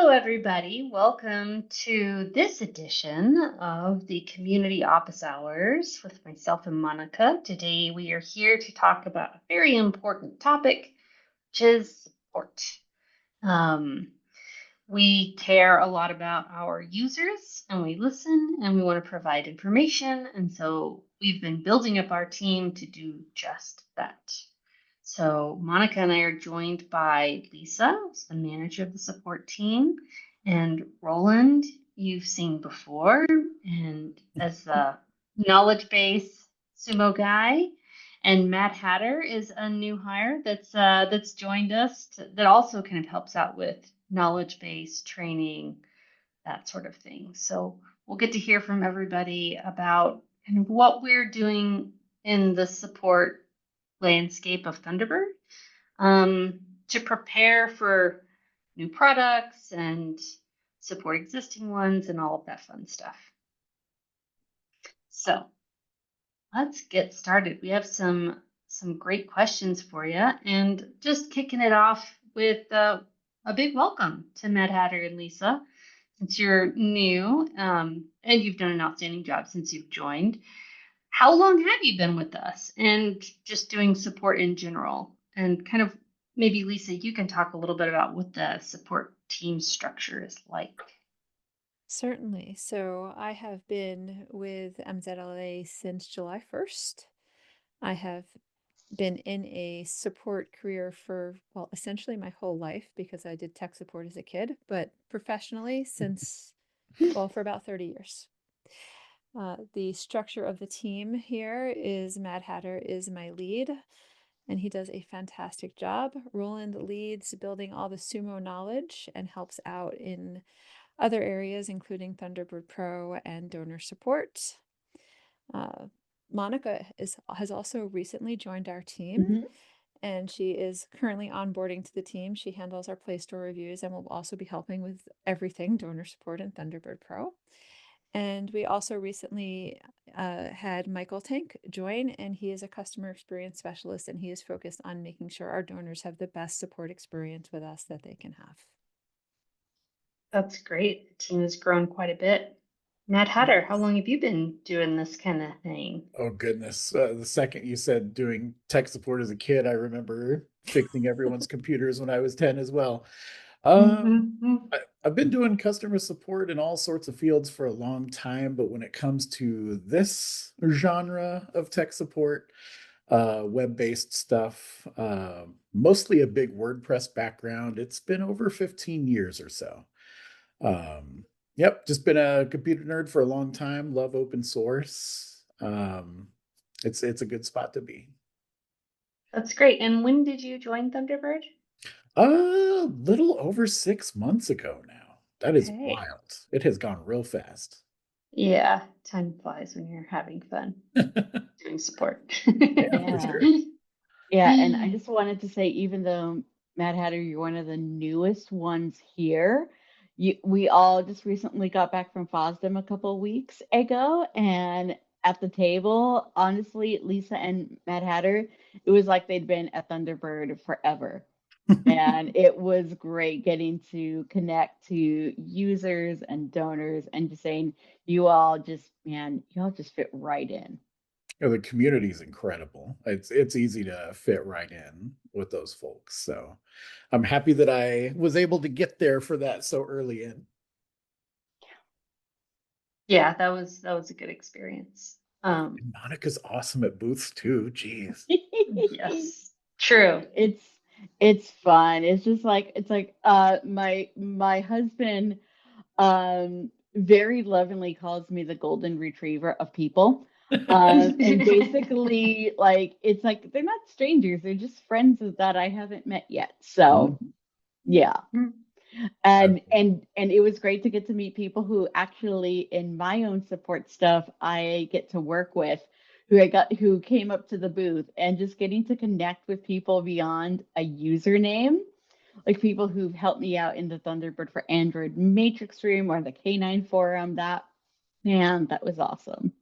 Hello, everybody. Welcome to this edition of the Community Office Hours with myself and Monica. Today, we are here to talk about a very important topic, which is support. Um, we care a lot about our users and we listen and we want to provide information. And so we've been building up our team to do just that. So Monica and I are joined by Lisa, who's the manager of the support team, and Roland, you've seen before, and as the knowledge base sumo guy, and Matt Hatter is a new hire that's joined us that also kind of helps out with knowledge base training, that sort of thing. So we'll get to hear from everybody about kind of what we're doing in the support landscape of Thunderbird to prepare for new products and support existing ones and all of that fun stuff. So let's get started. We have some great questions for you, and just kicking it off with a big welcome to Matt Hatter and Lisa. Since you're new and you've done an outstanding job since you've joined, how long have you been with us and just doing support in general? And kind of maybe, Lisa, you can talk a little bit about what the support team structure is like. Certainly. So I have been with MZLA since July 1st. I have been in a support career for, well, essentially my whole life because I did tech support as a kid, but professionally since, well, for about 30 years. The structure of the team here is Mad Hatter is my lead, and he does a fantastic job. Roland leads building all the sumo knowledge and helps out in other areas, including Thunderbird Pro and donor support. Uh, Monica has also recently joined our team, Mhm. and she is currently onboarding to the team. She handles our Play Store reviews and will also be helping with everything donor support and Thunderbird Pro. And we also recently had Michael Tank join, and he is a customer experience specialist, and he is focused on making sure our donors have the best support experience with us that they can have. That's great. The team has grown quite a bit. Matt Hatter, how Yes. long have you been doing this kind of thing? Oh goodness. The second you said doing tech support as a kid, I remember fixing everyone's computers when I was 10 as well. Mm-hmm. I've been doing customer support in all sorts of fields for a long time, but when it comes to this genre of tech support, web-based stuff, mostly a big WordPress background, it's been over 15 years or so. Yep, just been a computer nerd for a long time. Love open source. It's a good spot to be. That's great. And when did you join Thunderbird? A little over 6 months ago now. That is Okay. wild. It has gone real fast. Yeah, time flies when you're having fun Yeah, doing support. for Yeah. sure. Yeah. And I just wanted to say, even though Mad Hatter, you're one of the newest ones here, we all just recently got back from FOSDEM a couple of weeks ago. And at the table, honestly, Lisa and Mad Hatter, it was like they'd been at Thunderbird forever. And it was great getting to connect to users and donors and just saying, you all just fit right in. The community is incredible. It's easy to fit right in with those folks. So I'm happy that I was able to get there for that so early in. Yeah, that was a good experience. And Monica's awesome at booths too. Jeez. Yes, true. It's it's fun. It's just like my husband very lovingly calls me the golden retriever of people. And basically like it's like they're not strangers, they're just friends that I haven't met yet. So Mhm. yeah. And Absolutely. and and it was great to get to meet people who actually in my own support stuff I get to work with who came up to the booth, and just getting to connect with people beyond a username, like people who've helped me out in the Thunderbird for Android Matrix room or the Canine forum. That was awesome.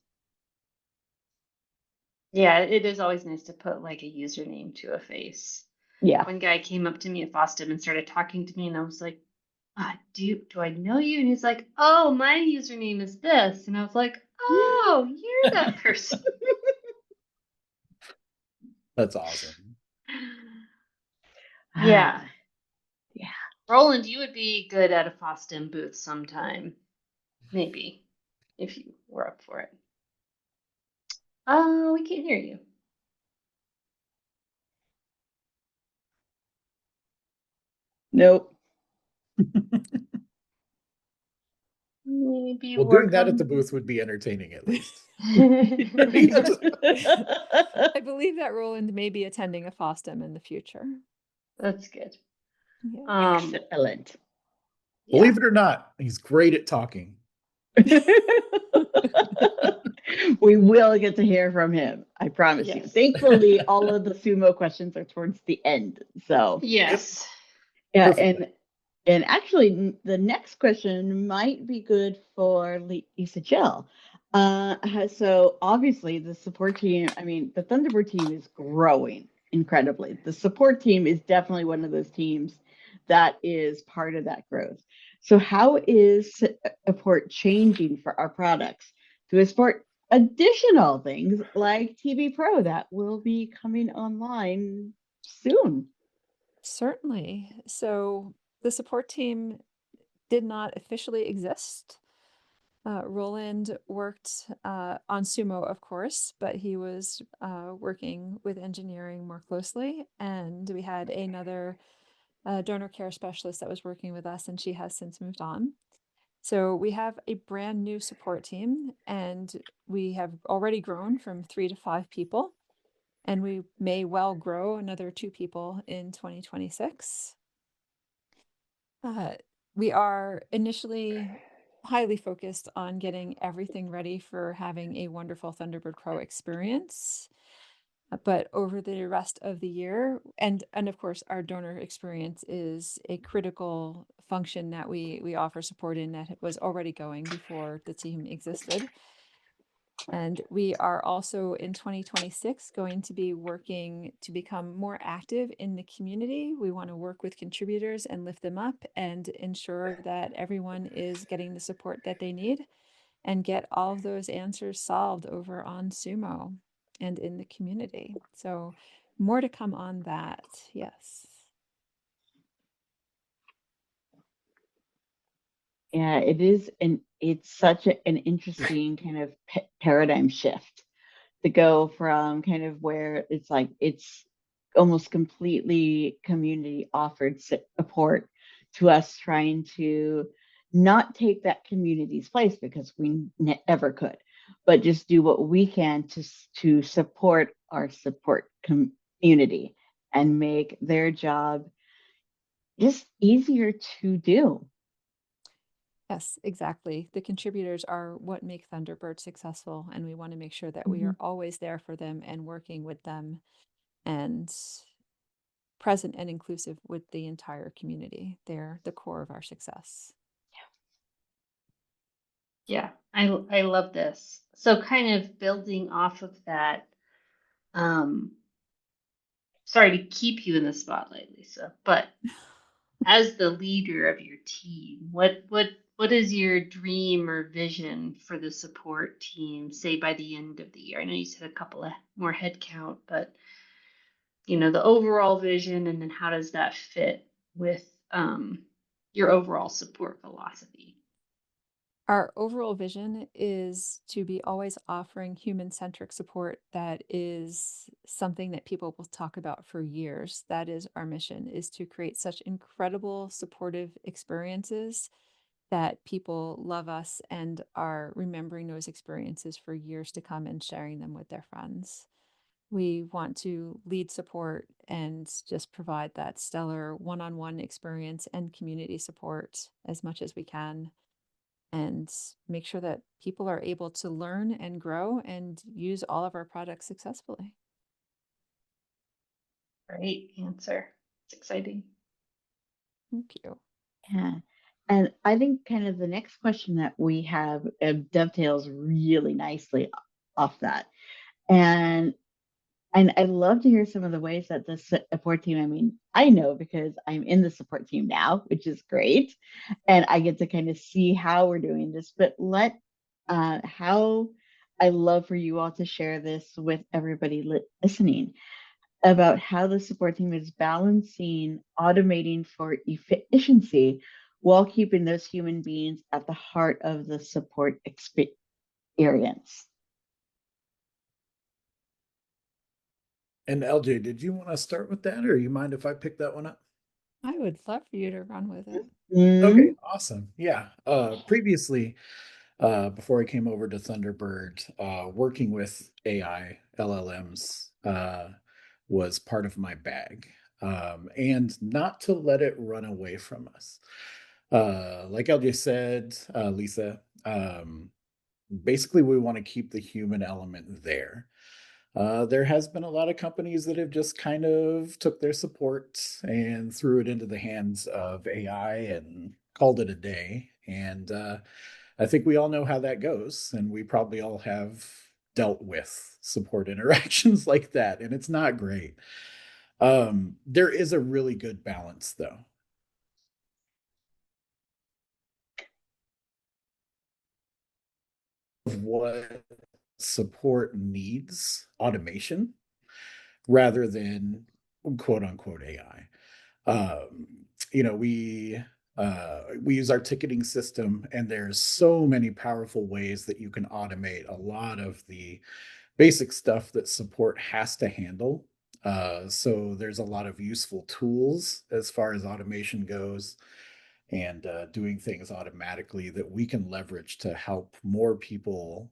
Yeah, it is always nice to put like a username to a face. Yeah. One guy came up to me at FOSDEM and started talking to me, and I was like, do I know you? And he's like, oh, my username is this. And I was like, oh, you're that person. That's awesome. Yeah. Yeah. Roland, you would be good at a FOSDEM booth sometime. Maybe. If you were up for it. We can't hear you. Nope. Maybe Well, doing work that at the on. booth would be entertaining at least. I believe that Roland may be attending a FOSDEM in the future. That's good. Yeah. Excellent. Believe it or not, he's great at talking. We will get to hear from him. I promise you. Yes. Thankfully, all of the sumo questions are towards the end. So Yes. yeah, Perfect. and actually, the next question might be good for Lisa Jill. So obviously, the support team. I mean, the Thunderbird team is growing incredibly. The support team is definitely one of those teams that is part of that growth. So, how is support changing for our products to support additional things like TV Pro that will be coming online soon? Certainly. So the support team did not officially exist. Roland worked on Sumo, of course, but he was working with engineering more closely. And we had another donor care specialist that was working with us, and she has since moved on. So we have a brand new support team, and we have already grown from 3 to 5 people, and we may well grow another 2 people in 2026. We are initially highly focused on getting everything ready for having a wonderful Thunderbird Pro experience. But over the rest of the year, and of course, our donor experience is a critical function that we offer support in that was already going before the team existed. And we are also in 2026 going to be working to become more active in the community. We want to work with contributors and lift them up and ensure that everyone is getting the support that they need and get all of those answers solved over on Sumo and in the community. So more to come on that. Yes. Yeah, it is, and it's such an interesting kind of paradigm shift to go from kind of where it's like it's almost completely community offered support to us trying to not take that community's place because we never could, but just do what we can to support our support community and make their job just easier to do. Yes, exactly. The contributors are what make Thunderbird successful, and we want to make sure that we Mm-hmm. are always there for them and working with them and present and inclusive with the entire community. They're the core of our success. Yeah, I love this. So kind of building off of that, um, sorry to keep you in the spotlight, Lisa, but as the leader of your team, what is your dream or vision for the support team, say by the end of the year? I know you said a couple of more headcount, but the overall vision, and then how does that fit with your overall support philosophy? Our overall vision is to be always offering human-centric support that is something that people will talk about for years. That is our mission, is to create such incredible supportive experiences that people love us and are remembering those experiences for years to come and sharing them with their friends. We want to lead support and just provide that stellar one-on-one experience and community support as much as we can, and make sure that people are able to learn and grow and use all of our products successfully. Great answer. It's exciting. Thank you. Yeah. And I think kind of the next question that we have dovetails really nicely off that. And And I love to hear some of the ways that the support team, I mean, I know because I'm in the support team now, which is great. And I get to kind of see how we're doing this, but how I love for you all to share this with everybody listening about how the support team is balancing automating for efficiency while keeping those human beings at the heart of the support experience. And LJ, did you want to start with that, or you mind if I pick that one up? I would love for you to run with it. Okay, Mm, awesome. Yeah. Previously, before I came over to Thunderbird, working with AI LLMs was part of my bag, and not to let it run away from us. Like LJ said, Lisa, basically we want to keep the human element there. There has been a lot of companies that have just kind of took their support and threw it into the hands of AI and called it a day. And I think we all know how that goes, and we probably all have dealt with support interactions like that, and it's not great. There is a really good balance, though, of what support needs automation rather than quote unquote AI. Um, we use our ticketing system, and there's so many powerful ways that you can automate a lot of the basic stuff that support has to handle. So there's a lot of useful tools as far as automation goes, and doing things automatically that we can leverage to help more people,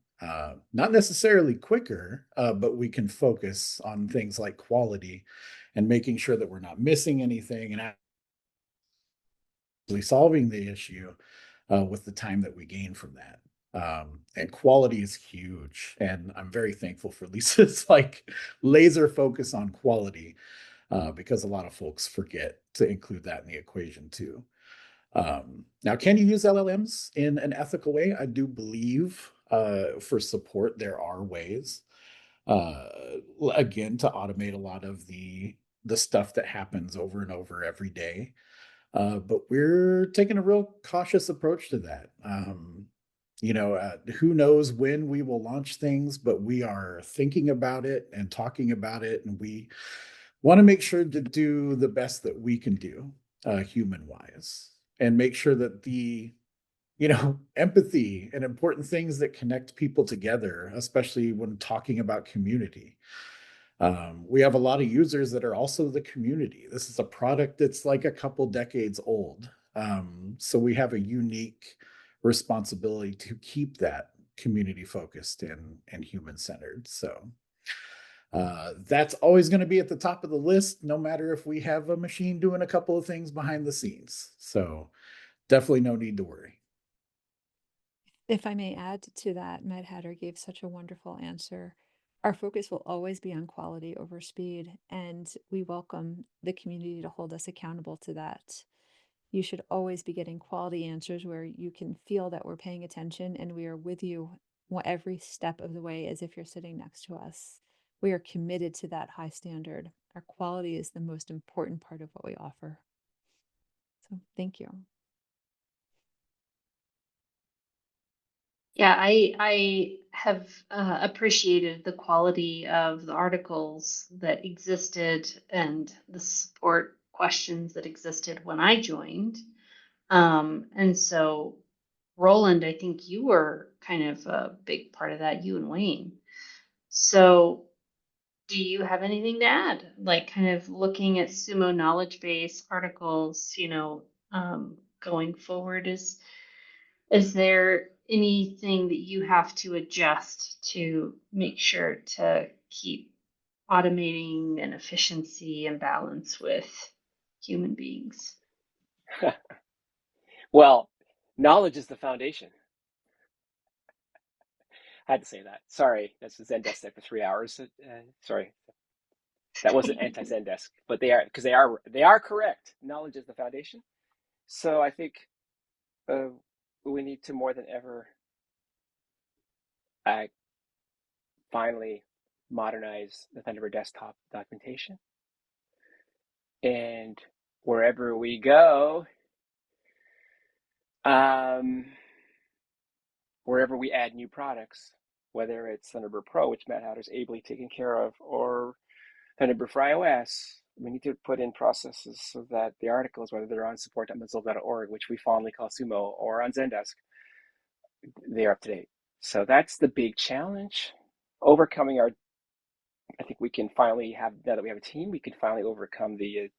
not necessarily quicker, but we can focus on things like quality and making sure that we're not missing anything and actually solving the issue with the time that we gain from that. And quality is huge, and I'm very thankful for Lisa's like laser focus on quality, because a lot of folks forget to include that in the equation too. Now, can you use LLMs in an ethical way? I do believe for support there are ways. Uh, Again, to automate a lot of the stuff that happens over and over every day. But we're taking a real cautious approach to that. Who knows when we will launch things, but we are thinking about it and talking about it, and we want to make sure to do the best that we can do, human wise, and make sure that the empathy and important things that connect people together, especially when talking about community. We have a lot of users that are also the community. This is a product that's like a couple decades old. So we have a unique responsibility to keep that community focused and human centered. So that's always going to be at the top of the list, no matter if we have a machine doing a couple of things behind the scenes. So definitely no need to worry. If I may add to that, Mad Hatter gave such a wonderful answer. Our focus will always be on quality over speed, and we welcome the community to hold us accountable to that. You should always be getting quality answers where you can feel that we're paying attention and we are with you every step of the way as if you're sitting next to us. We are committed to that high standard. Our quality is the most important part of what we offer. So thank you. Yeah, I have appreciated the quality of the articles that existed and the support questions that existed when I joined. And so, Roland, I think you were kind of a big part of that, you and Wayne. So, do you have anything to add? Like, kind of looking at sumo knowledge base articles, going forward, is there anything that you have to adjust to make sure to keep automating and efficiency and balance with human beings? Well, knowledge is the foundation. I had to say that. Sorry, that's the Zendesk there for 3 hours. Sorry, that wasn't anti-Zendesk, but they are because they are correct. Knowledge is the foundation. So I think uh, we need to more than ever uh, finally modernize the Thunderbird desktop documentation. And wherever we go, wherever we add new products, whether it's Thunderbird Pro, which Matt Hatter's ably taken care of, or Thunderbird for iOS, we need to put in processes so that the articles, whether they're on support.mozilla.org, which we fondly call Sumo, or on Zendesk, they're up to date. So that's the big challenge. Overcoming our, I think we can finally have, now that we have a team, we can finally overcome the,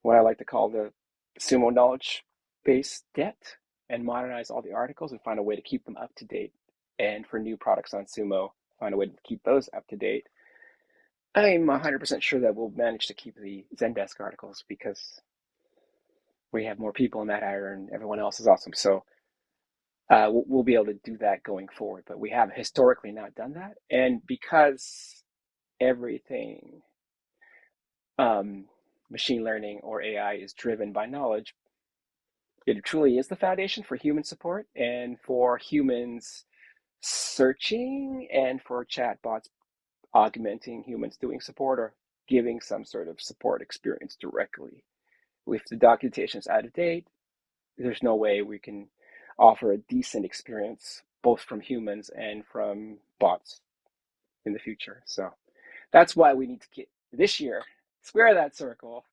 what I like to call the Sumo knowledge base debt, and modernize all the articles and find a way to keep them up to date. And for new products on Sumo, find a way to keep those up to date. I'm 100% sure that we'll manage to keep the Zendesk articles because we have more people in that area and everyone else is awesome. So we'll be able to do that going forward, but we have historically not done that. And because everything machine learning or AI is driven by knowledge, it truly is the foundation for human support and for humans searching and for chatbots augmenting humans doing support or giving some sort of support experience directly. If the documentation is out of date, there's no way we can offer a decent experience both from humans and from bots in the future. So that's why we need to get this year, square that circle,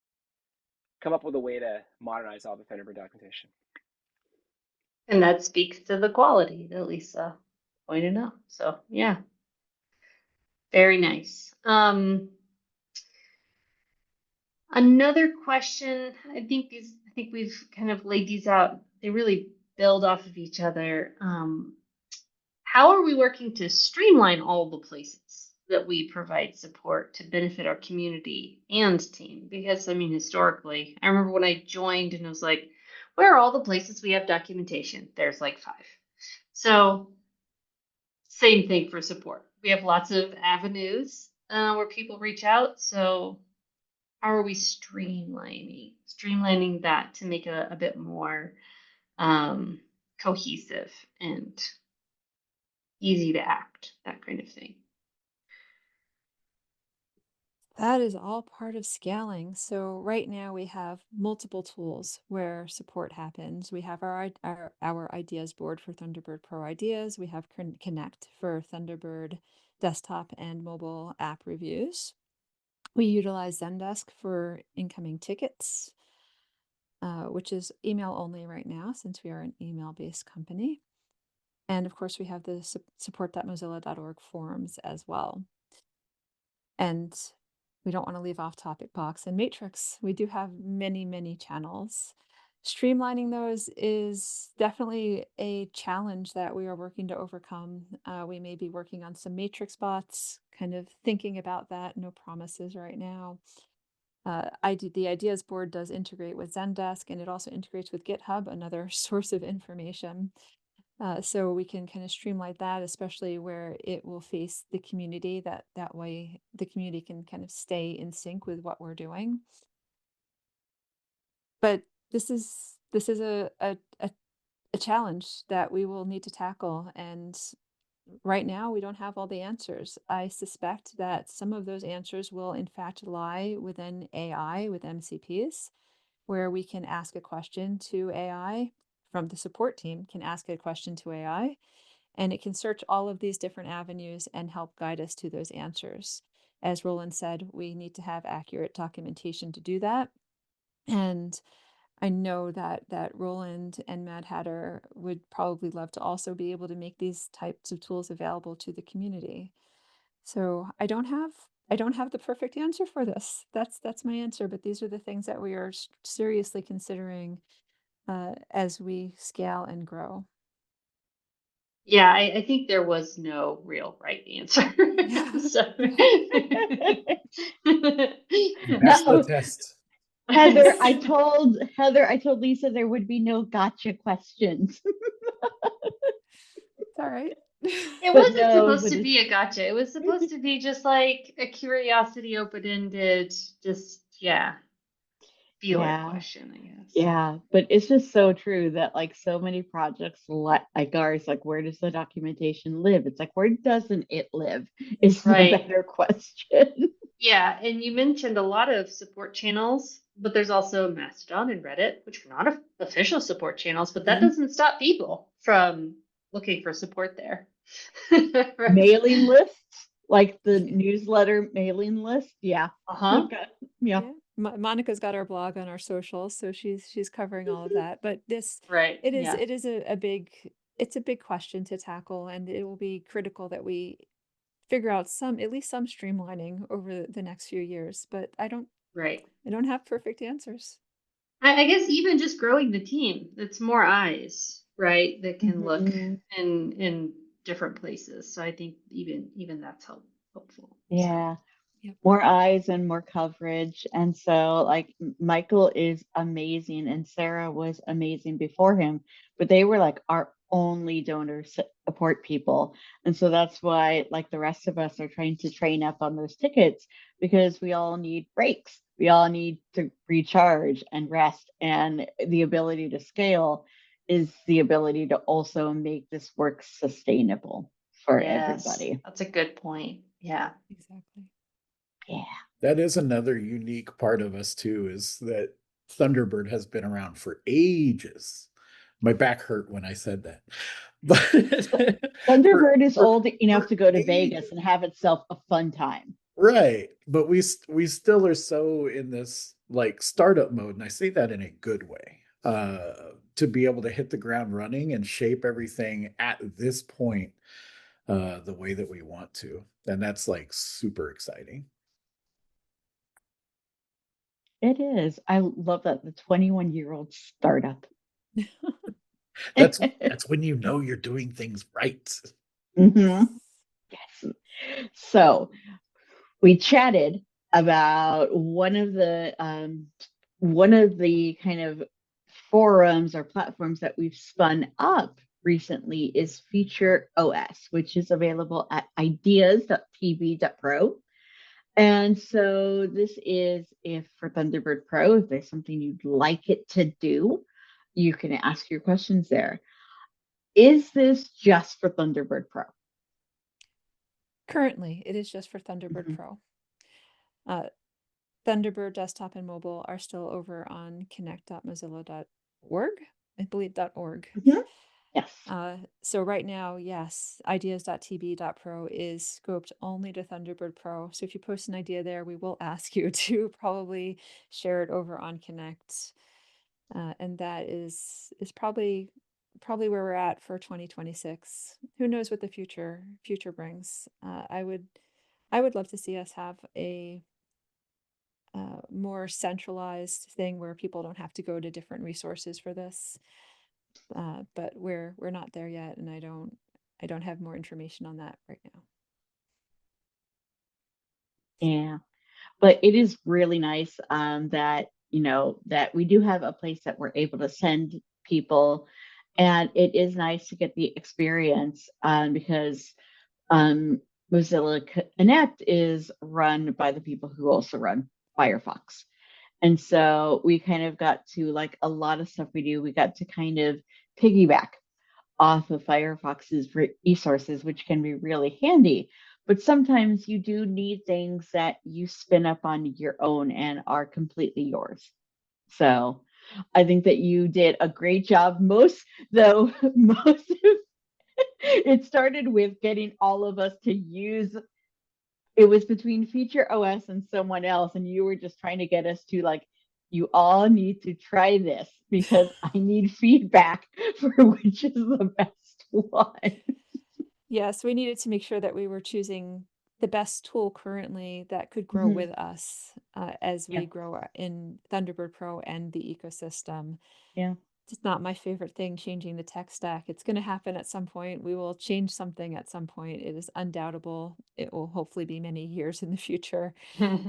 come up with a way to modernize all the Thunderbird documentation. And that speaks to the quality that Lisa pointed out. So yeah, very nice. Another question, I think we've kind of laid these out. They really build off of each other. How are we working to streamline all the places that we provide support to benefit our community and team? Because I mean, historically, I remember when I joined and I was like, where are all the places we have documentation? There's like 5. So same thing for support. We have lots of avenues where people reach out. So how are we streamlining that to make it a bit more cohesive and easy to act, that kind of thing? That is all part of scaling. So right now we have multiple tools where support happens. We have our ideas board for Thunderbird Pro ideas. We have Connect for Thunderbird desktop and mobile app reviews. We utilize Zendesk for incoming tickets, which is email only right now since we are an email-based company. And of course, we have the support.mozilla.org forums as well. And we don't want to leave off Topic Box and Matrix. We do have many, many channels. Streamlining those is definitely a challenge that we are working to overcome. We may be working on some Matrix bots, kind of thinking about that. No promises right now. The Ideas board does integrate with Zendesk, and it also integrates with GitHub, another source of information. So we can kind of streamline that, especially where it will face the community. That way the community can kind of stay in sync with what we're doing. But this is a challenge that we will need to tackle. And right now we don't have all the answers. I suspect that some of those answers will in fact lie within AI with MCPs, where we can ask a question to AI from the support team, can ask a question to AI, and it can search all of these different avenues and help guide us to those answers. As Roland said, we need to have accurate documentation to do that. And I know that Roland and Mad Hatter would probably love to also be able to make these types of tools available to the community. So I don't have the perfect answer for this. That's my answer, but these are the things that we are seriously considering as we scale and grow. Yeah, I think there was no real right answer. So That's the No, test. Heather, I told Lisa there would be no gotcha questions. It's all right. It But wasn't no, supposed to be a gotcha. It was supposed to be just like a curiosity, open-ended, just yeah. feeler Yeah. question, I guess. Yeah, but it's just so true that like so many projects like ours, like where does the documentation live? It's like where doesn't it live is the Right. better question. Yeah, and you mentioned a lot of support channels, but there's also Mastodon and Reddit, which are not official support channels, but that Mhm. doesn't stop people from looking for support there. Right. Mailing lists, like the newsletter mailing list. Yeah. Uh-huh. Okay. Yeah. Yeah. Monica's got our blog on our socials, so she's covering all of that. But this Right. Yeah. it is a big it's a big question to tackle, and it will be critical that we figure out some at least some streamlining over the next few years. But Right. I don't have perfect answers. I guess even just growing the team, it's more eyes, right, that can look Mhm. in different places. So I think even that's helpful. So Yeah. Yep. More eyes and more coverage. And so, like, Michael is amazing, and Sarah was amazing before him, but they were like our only donor support people. And so that's why, like, the rest of us are trying to train up on those tickets because we all need breaks. We all need to recharge and rest. And the ability to scale is the ability to also make this work sustainable for yes, everybody. that's a good point. Yeah. Exactly. Yeah. That is another unique part of us too, is that Thunderbird has been around for ages. My back hurt when I said that. But for, Thunderbird is for old enough for to go to ages. Vegas and have itself a fun time. Right. But we still are so in this like startup mode, and I say that in a good way. To be able to hit the ground running and shape everything at this point the way that we want to. And that's like super exciting. It is. I love that the 21-year-old startup. That's when you know you're doing things right. hmm Yes. So we chatted about one of the kind of forums or platforms that we've spun up recently is Feature OS, which is available at ideas.tv.pro. And so this is if for Thunderbird Pro, if there's something you'd like it to do, you can ask your questions there. Is this just for Thunderbird Pro? Currently, it is just for Thunderbird Mhm. Pro. Uh, Thunderbird desktop and mobile are still over on connect.mozilla.org. I believe .org. Mhm. Yes. So right now, yes, ideas.tb.pro is scoped only to Thunderbird Pro. So if you post an idea there, we will ask you to probably share it over on Connect. And that is probably where we're at for 2026. Who knows what the future brings? I would love to see us have a more centralized thing where people don't have to go to different resources for this. But we're not there yet, and I don't have more information on that right now. Yeah. But it is really nice that, that we do have a place that we're able to send people. And it is nice to get the experience because um, Mozilla Connect is run by the people who also run Firefox. And so we kind of got to, like a lot of stuff we do, we got to kind of piggyback off of Firefox's resources, which can be really handy. But sometimes you do need things that you spin up on your own and are completely yours. So I think that you did a great job. Most it started with getting all of us to use it was between Feature OS and someone else, and you were just trying to get us to like, you all need to try this because I need feedback for which is the best one. Yes, we needed to make sure that we were choosing the best tool currently that could grow Mhm. with us as Yeah, we grow in Thunderbird Pro and the ecosystem. yeah. It's not my favorite thing changing the tech stack. It's going to happen at some point. We will change something at some point. It is undoubtable. It will hopefully be many years in the future,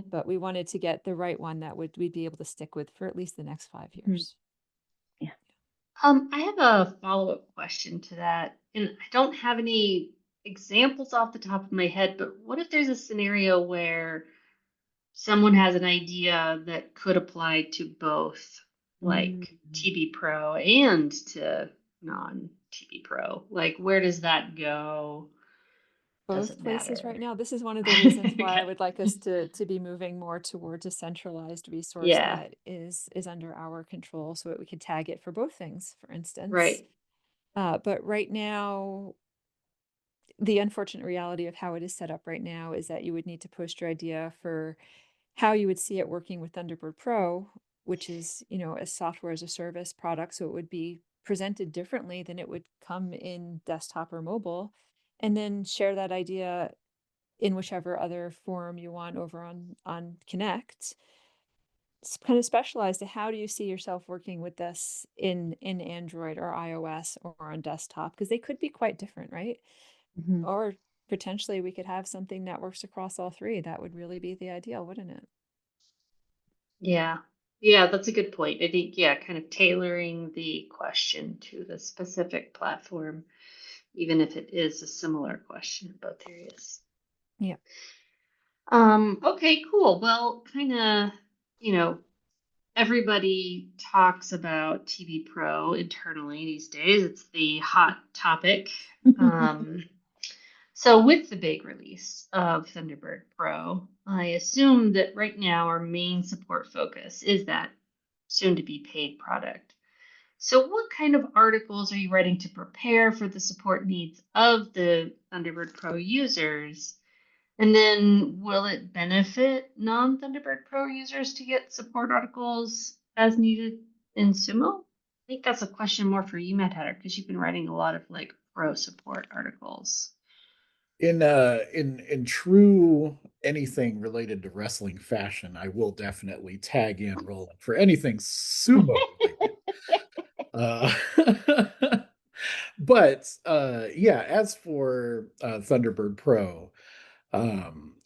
but we wanted to get the right one that we'd be able to stick with for at least the next 5 years. Yeah. I have a follow-up question to that, and I don't have any examples off the top of my head, but what if there's a scenario where someone has an idea that could apply to both, like Mm. TB Pro and to non TB Pro. Like, where does that go? Does Both it places right matter? now. This is one of the reasons why I Okay. would like us to be moving more towards a centralized resource Yeah, that is under our control so that we could tag it for both things, for instance. right. But right now, the unfortunate reality of how it is set up right now is that you would need to post your idea for how you would see it working with Thunderbird Pro, which is, a software as a service product. So it would be presented differently than it would come in desktop or mobile, and then share that idea in whichever other forum you want over on Connect. It's kind of specialized to how do you see yourself working with this in Android or iOS or on desktop, because they could be quite different, right? Mhm. Or potentially we could have something that works across all three. That would really be the ideal, wouldn't it? Yeah. Yeah, that's a good point. I think, yeah, kind of tailoring the question to the specific platform, even if it is a similar question in both areas. Yeah. Okay, cool. Well, kind of, you know, everybody talks about TV Pro internally these days. It's the hot topic. Um, so with the big release of Thunderbird Pro, I assume that right now our main support focus is that soon to be paid product. So what kind of articles are you writing to prepare for the support needs of the Thunderbird Pro users? And then will it benefit non-Thunderbird Pro users to get support articles as needed in Sumo? I think that's a question more for you, Matt Hatter, because you've been writing a lot of like pro support articles. In true anything related to wrestling fashion, I will definitely tag in Roland for anything sumo related. Uh, but yeah, as for Thunderbird Pro,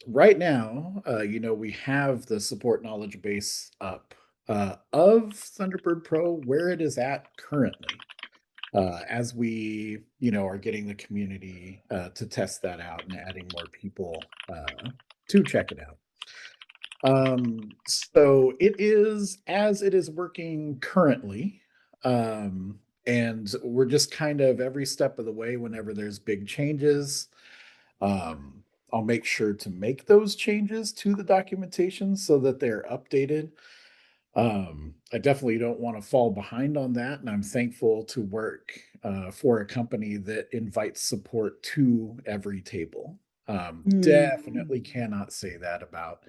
right now, we have the support knowledge base up of Thunderbird Pro where it is at currently. As we, are getting the community to test that out and adding more people to check it out. So it is as it is working currently. And we're just kind of every step of the way, whenever there's big changes, um, I'll make sure to make those changes to the documentation so that they're updated. I definitely don't want to fall behind on that, and I'm thankful to work for a company that invites support to every table. Mm. Definitely cannot say that about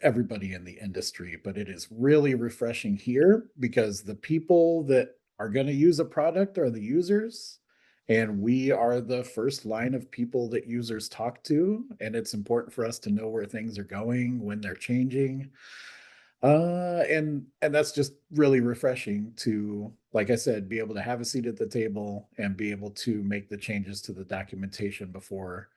everybody in the industry, but it is really refreshing here because the people that are going to use a product are the users, and we are the first line of people that users talk to, and it's important for us to know where things are going when they're changing. And that's just really refreshing to, like I said, be able to have a seat at the table and be able to make the changes to the documentation before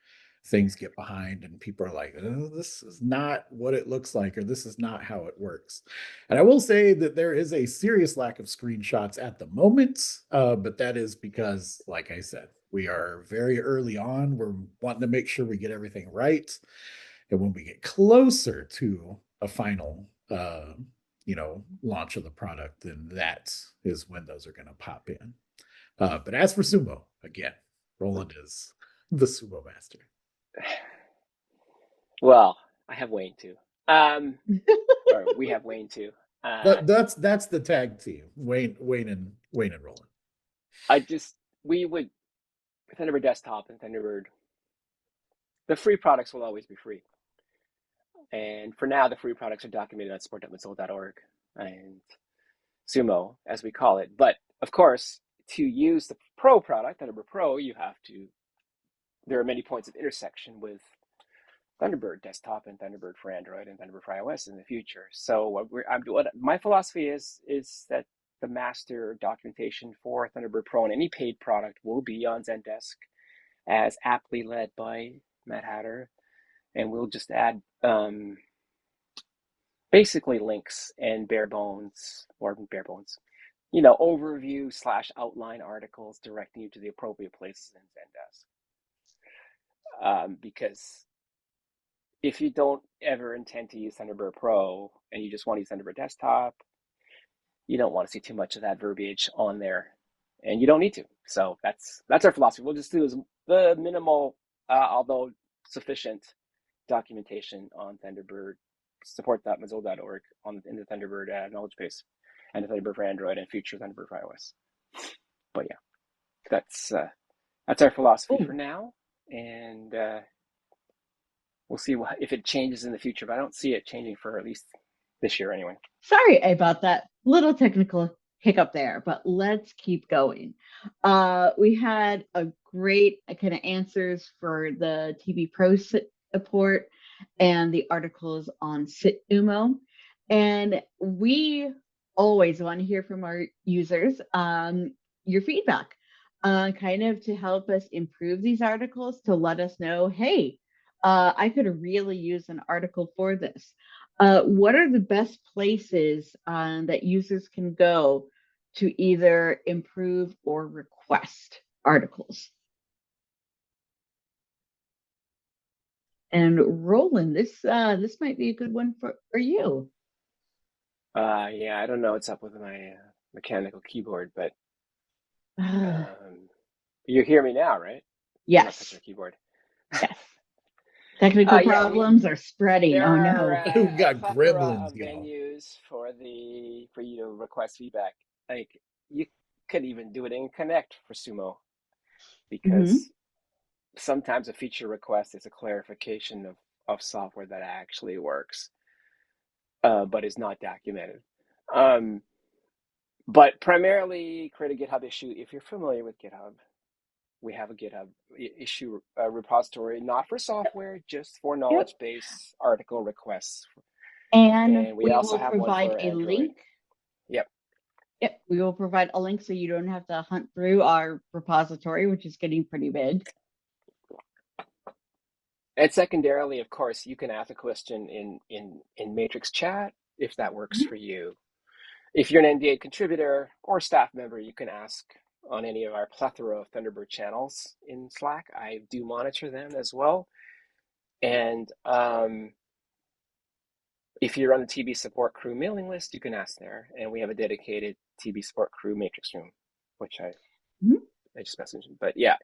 things get behind and people are like, oh, this is not what it looks like, or this is not how it works. And I will say that there is a serious lack of screenshots at the moment, but that is because, like I said, we are very early on. We're wanting to make sure we get everything right. And when we get closer to a final launch of the product, then that is when those are going to pop in. But as for sumo, again, Roland is the sumo master. Well, I have Wayne too. Or we have Wayne too. That's the tag team, Wayne and Roland. I just we would Thunderbird Desktop and Thunderbird. The free products will always be free, and for now, the free products are documented on support.mozilla.org and Sumo, as we call it. But of course, to use the Pro product, Thunderbird Pro, you have to. There are many points of intersection with Thunderbird Desktop and Thunderbird for Android and Thunderbird for iOS in the future. So what my philosophy is that the master documentation for Thunderbird Pro and any paid product will be on Zendesk, as aptly led by Matt Hatter, and we'll just add basically links and overview / outline articles directing you to the appropriate places in Zendesk. Because if you don't ever intend to use Thunderbird Pro and you just want to use Thunderbird Desktop, you don't want to see too much of that verbiage on there, and you don't need to. So that's our philosophy. We'll just do the minimal, although sufficient, documentation on Thunderbird support.mozilla.org in the Thunderbird knowledge base, and the Thunderbird for Android and future Thunderbird for iOS. But yeah, that's our philosophy for now, and we'll see if it changes in the future. But I don't see it changing for at least this year anyway. Sorry about that little technical hiccup there, but let's keep going. We had a great kind of answers for the TB Pro support and the articles on SitUmo. And we always want to hear from our users your feedback, kind of to help us improve these articles, to let us know, hey, I could really use an article for this. What are the best places that users can go to either improve or request articles? And Roland, this might be a good one for you. Yeah, I don't know what's up with my mechanical keyboard, but you hear me now, right? Yes. I'm not touching the keyboard. Yes. Technical problems are spreading. Oh no. We got a plethora gremlins, of y'all. venues for you to request feedback. Like you could even do it in Connect for Sumo, because sometimes a feature request is a clarification of software that actually works, but is not documented. But primarily create a GitHub issue. If you're familiar with GitHub, we have a GitHub issue repository, not for software, just for knowledge base article requests. And we also will have one provide for a Android. link. Yep. Yep. We will provide a link so you don't have to hunt through our repository, which is getting pretty big. And secondarily, of course, you can ask a question in Matrix chat if that works for you. If you're an NDA contributor or staff member, you can ask on any of our plethora of Thunderbird channels in Slack. I do monitor them as well. And if you're on the TB support crew mailing list, you can ask there. And we have a dedicated TB support crew matrix room, which I just mentioned. But yeah.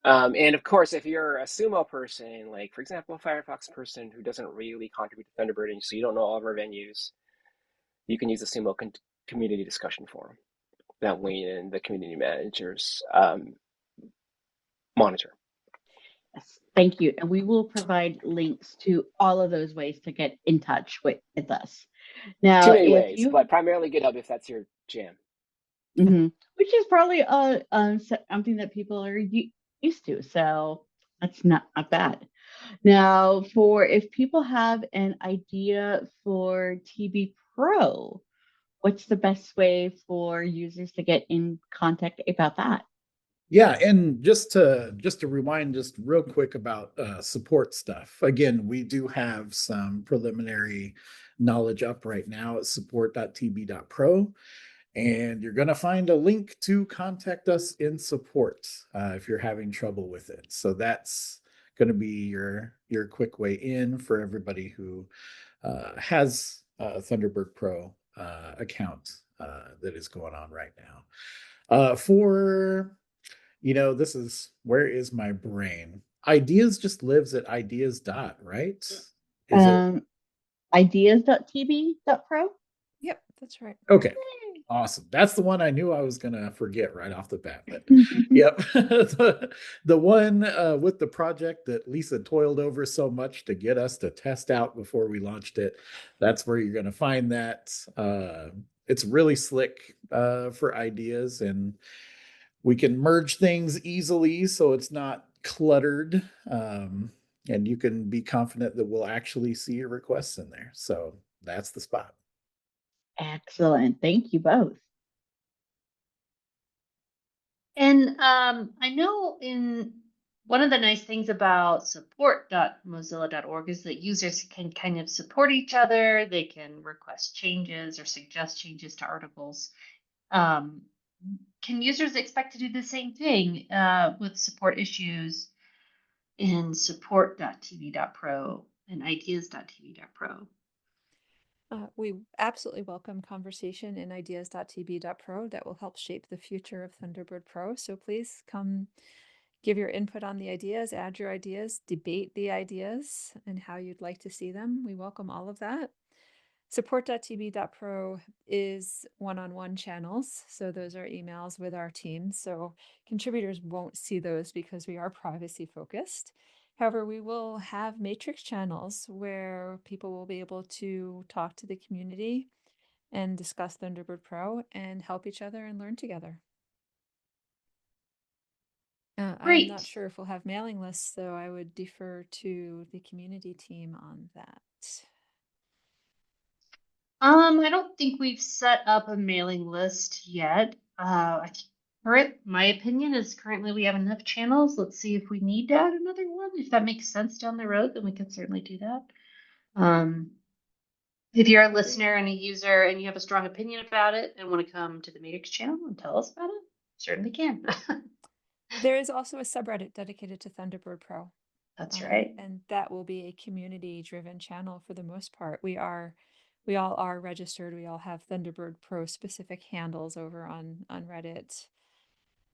And of course, if you're a Sumo person, like for example, a Firefox person who doesn't really contribute to Thunderbird, and so you don't know all of our venues, you can use the Sumo community discussion forum that we and the community managers monitor. Yes, thank you. And we will provide links to all of those ways to get in touch with us. Now, too many ways, but primarily GitHub if that's your jam. Which is probably something that people are used to, so that's not bad. Now, if people have an idea for TB Pro, what's the best way for users to get in contact about that? Yeah, and just to rewind just real quick about support stuff. Again, we do have some preliminary knowledge up right now at support.tb.pro, and you're going to find a link to contact us in support if you're having trouble with it. So that's going to be your quick way in for everybody who has a Thunderbird Pro account that is going on right now. This is where is my brain? Ideas just lives at ideas dot, right? Is it ideas.tb.pro? Yep, that's right. Okay. Awesome. That's the one I knew I was going to forget right off the bat. But yep. the one with the project that Lisa toiled over so much to get us to test out before we launched it. That's where you're going to find that. It's really slick for ideas, and we can merge things easily so it's not cluttered. And you can be confident that we'll actually see your requests in there. So that's the spot. Excellent. Thank you both. And I know one of the nice things about support.mozilla.org is that users can kind of support each other. They can request changes or suggest changes to articles. Can users expect to do the same thing with support issues in support.tv.pro and ideas.tv.pro. We absolutely welcome conversation in ideas.tb.pro that will help shape the future of Thunderbird Pro. So please come give your input on the ideas, add your ideas, debate the ideas and how you'd like to see them. We welcome all of that. Support.tb.pro is one-on-one channels. So those are emails with our team. So contributors won't see those because we are privacy focused. However, we will have matrix channels where people will be able to talk to the community and discuss Thunderbird Pro and help each other and learn together. I'm not sure if we'll have mailing lists, so I would defer to the community team on that. I don't think we've set up a mailing list yet. My opinion is currently we have enough channels. Let's see if we need to add another one. If that makes sense down the road, then we can certainly do that. If you're a listener and a user and you have a strong opinion about it and want to come to the Matrix channel and tell us about it, certainly can. There is also a subreddit dedicated to Thunderbird Pro. That's right. And that will be a community-driven channel for the most part. We all are registered. We all have Thunderbird Pro specific handles over on Reddit.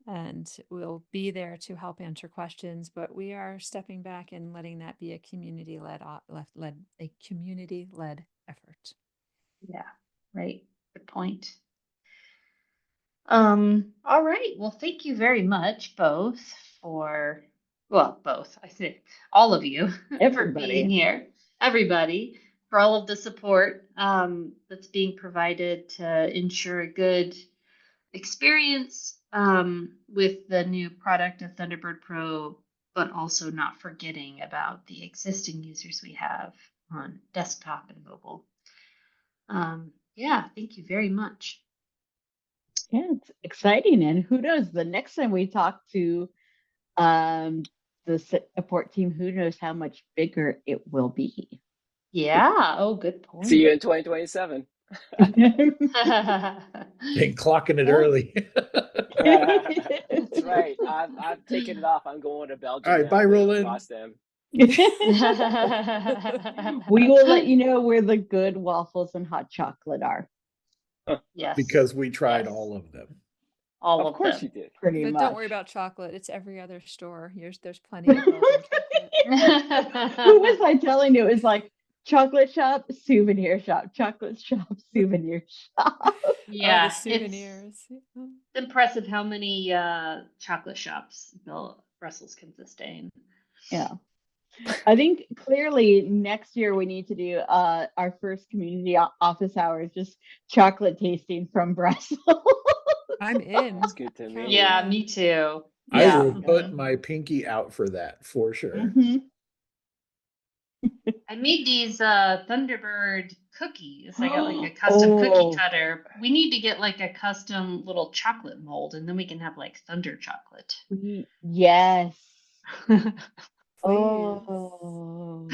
And we'll be there to help answer questions, but we are stepping back and letting that be a community-led effort. Yeah, right. Good point. All right. Well, thank you very much both for, both, I think, all of you for being here. Everybody, for all of the support that's being provided to ensure a good experience with the new product of Thunderbird Pro, but also not forgetting about the existing users we have on desktop and mobile. Yeah, thank you very much. Yeah, it's exciting. And who knows, the next time we talk to the support team, who knows how much bigger it will be. Yeah. Oh, good point. See you in 2027. Been clocking it early. That's right. I've taken it off. I'm going to Belgium. All right, bye, Roland. We will let you know where the good waffles and hot chocolate are. Yes. Because we tried all of them. All of them. Of course you did. But don't worry about chocolate. It's every other store. There's plenty of Belgian chocolate. Who was I telling? It was like chocolate shop, souvenir shop, chocolate shop, souvenir shop. Yeah, the souvenirs. It's impressive how many chocolate shops Brussels can sustain. Yeah. I think clearly next year we need to do our first community office hours, just chocolate tasting from Brussels. I'm in. That's good to me. Yeah, me too. I will put my pinky out for that for sure. Mm-hmm. I made these Thunderbird cookies. I got like a custom cookie cutter. We need to get like a custom little chocolate mold, and then we can have like Thunder chocolate. Yes. Oh,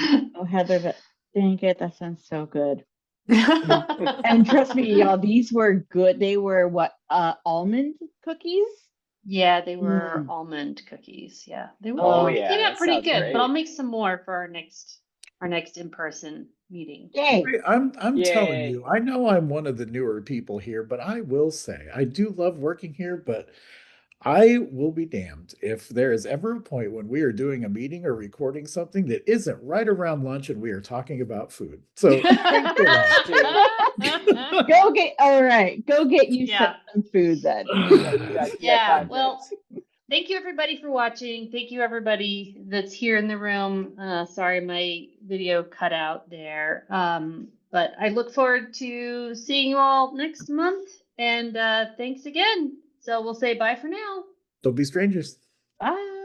Heather, dang it, that sounds so good. And trust me, y'all, these were good. They were what, almond cookies? Yeah, they were almond cookies. Yeah, they were. Oh yeah, they got pretty good. Great. But I'll make some more for our next in-person meeting. Yay! I'm telling you, I know I'm one of the newer people here, but I will say I do love working here, but I will be damned if there is ever a point when we are doing a meeting or recording something that isn't right around lunch and we are talking about food. So thanks a lot. Go get you some food then. Yeah, well, thank you everybody for watching. Thank you everybody that's here in the room. Sorry my video cut out there. But I look forward to seeing you all next month. And thanks again. So we'll say bye for now. Don't be strangers. Bye.